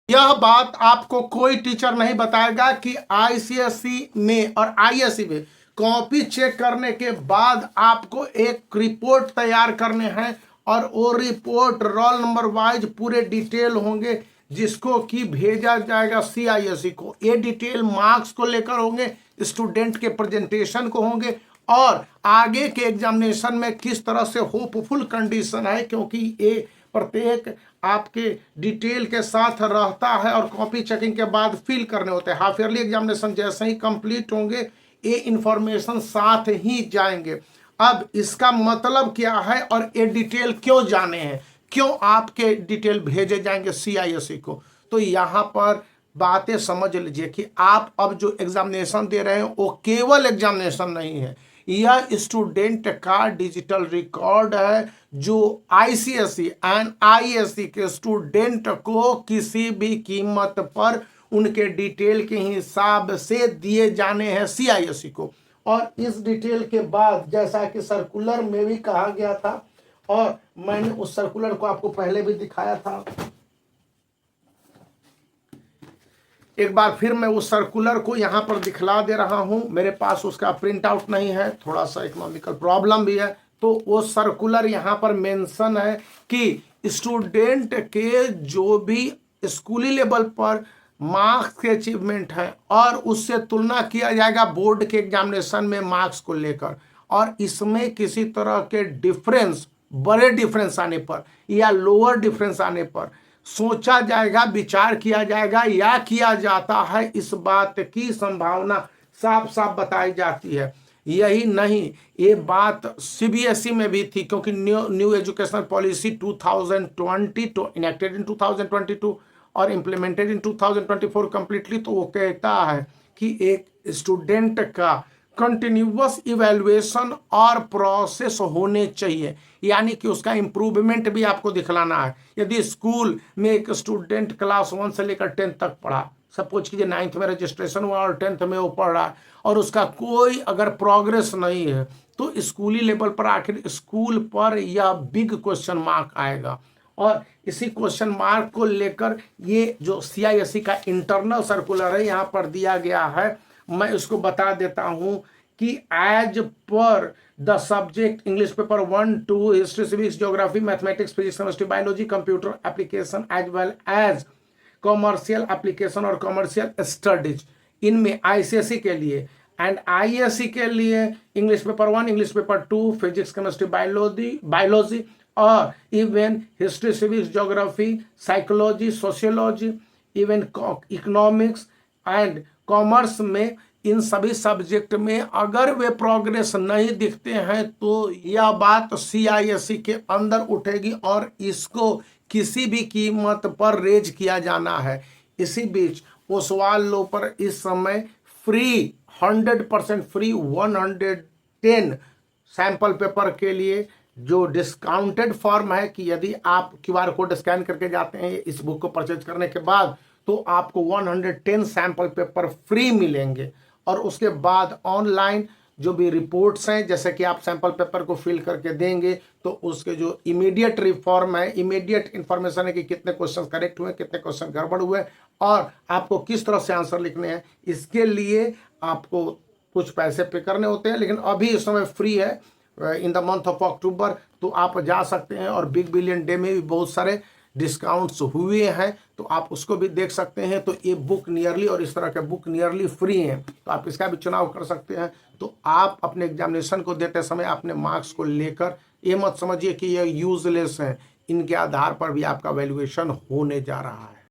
यह बात आपको कोई टीचर नहीं बताएगा कि आईसीएसई में और आईएससी में कॉपी चेक करने के बाद आपको एक रिपोर्ट तैयार करने हैं और वो रिपोर्ट रोल नंबर वाइज पूरे डिटेल होंगे जिसको कि भेजा जाएगा सीआईएससी को। ये डिटेल मार्क्स को लेकर होंगे, स्टूडेंट के प्रेजेंटेशन को होंगे और आगे के एग्जामिनेशन में किस तरह से होपफुल कंडीशन है, क्योंकि ये प्रत्येक आपके डिटेल के साथ रहता है और कॉपी चेकिंग के बाद फिल करने होते हैं। हाफ ईयरली एग्जामिनेशन जैसे ही कंप्लीट होंगे ये इंफॉर्मेशन साथ ही जाएंगे। अब इसका मतलब क्या है और ये डिटेल क्यों जाने हैं, क्यों आपके डिटेल भेजे जाएंगे सीआईएससी को, तो यहाँ पर बातें समझ लीजिए कि आप अब जो एग्जामिनेशन दे रहे हैं वो केवल एग्जामिनेशन नहीं है, यह स्टूडेंट का डिजिटल रिकॉर्ड है जो आईसीएसई एंड आईएससी के स्टूडेंट को किसी भी कीमत पर उनके डिटेल के हिसाब से दिए जाने हैं सीआईएससी को। और इस डिटेल के बाद जैसा कि सर्कुलर में भी कहा गया था और मैंने उस सर्कुलर को आपको पहले भी दिखाया था, एक बार फिर मैं उस सर्कुलर को यहाँ पर दिखला दे रहा हूँ। मेरे पास उसका प्रिंट आउट नहीं है, थोड़ा सा इकोनॉमिकल प्रॉब्लम भी है, तो वो सर्कुलर यहाँ पर मेंशन है कि स्टूडेंट के जो भी स्कूली लेवल पर मार्क्स के अचीवमेंट है और उससे तुलना किया जाएगा बोर्ड के एग्जामिनेशन में मार्क्स को लेकर, और इसमें किसी तरह के डिफरेंस, बड़े डिफरेंस आने पर या लोअर डिफरेंस आने पर सोचा जाएगा, विचार किया जाएगा या किया जाता है, इस बात की संभावना साफ साफ बताई जाती है। यही नहीं, ये बात सीबीएसई में भी थी, क्योंकि न्यू एजुकेशनल पॉलिसी 2020 इनेक्टेड इन 2022 और इम्प्लीमेंटेड इन 2024 कंप्लीटली, तो वो कहता है कि एक स्टूडेंट का कंटिन्यूअस इवैल्यूएशन और प्रोसेस होने चाहिए, यानी कि उसका इम्प्रूवमेंट भी आपको दिखलाना है। यदि स्कूल में एक स्टूडेंट क्लास 1 से लेकर 10 तक पढ़ा, सपोज कीजिए 9th में रजिस्ट्रेशन हुआ और 10th में वो पढ़ रहा है और उसका कोई अगर प्रोग्रेस नहीं है, तो स्कूली लेवल पर आखिर स्कूल पर यह बिग क्वेश्चन मार्क आएगा। और इसी क्वेश्चन मार्क को लेकर ये जो सीआईएससी का इंटरनल सर्कुलर है यहाँ पर दिया गया है, मैं इसको बता देता हूं कि as per the subject English paper 1, 2, history, civics, geography, mathematics, physics, chemistry, biology, computer application as well as commercial application और कॉमर्शियल स्टडीज, इनमें आईसीएसई के लिए एंड आईएससी के लिए English paper 1, English paper 2, physics, chemistry, biology और even history, civics, geography, psychology, sociology, even economics and commerce में, इन सभी सब्जेक्ट में अगर वे प्रोग्रेस नहीं दिखते हैं तो यह बात सीआईएससी के अंदर उठेगी और इसको किसी भी कीमत पर रेज किया जाना है। इसी बीच ओसवाल लो पर इस समय फ्री 100% फ्री 110 सैंपल पेपर के लिए जो डिस्काउंटेड फॉर्म है कि यदि आप क्यूआर कोड स्कैन करके जाते हैं इस बुक को परचेज करने के बाद तो आपको 110 सैंपल पेपर फ्री मिलेंगे। और उसके बाद ऑनलाइन जो भी रिपोर्ट्स हैं, जैसे कि आप सैंपल पेपर को फिल करके देंगे तो उसके जो इमीडिएट रिफॉर्म है, इमीडिएट इंफॉर्मेशन है कि कितने क्वेश्चन करेक्ट हुए, कितने क्वेश्चन गड़बड़ हुए और आपको किस तरह से आंसर लिखने हैं, इसके लिए आपको कुछ पैसे पे करने होते हैं, लेकिन अभी इस समय फ्री है in the month of October, तो आप जा सकते हैं। और बिग बिलियन डे में भी बहुत सारे डिस्काउंट्स हुए हैं तो आप उसको भी देख सकते हैं। तो ये बुक नियरली और इस तरह के बुक नियरली फ्री हैं, तो आप इसका भी चुनाव कर सकते हैं। तो आप अपने एग्जामिनेशन को देते समय अपने मार्क्स को लेकर ये मत समझिए कि ये यूजलेस हैं, इनके आधार पर भी आपका वैल्यूएशन होने जा रहा है।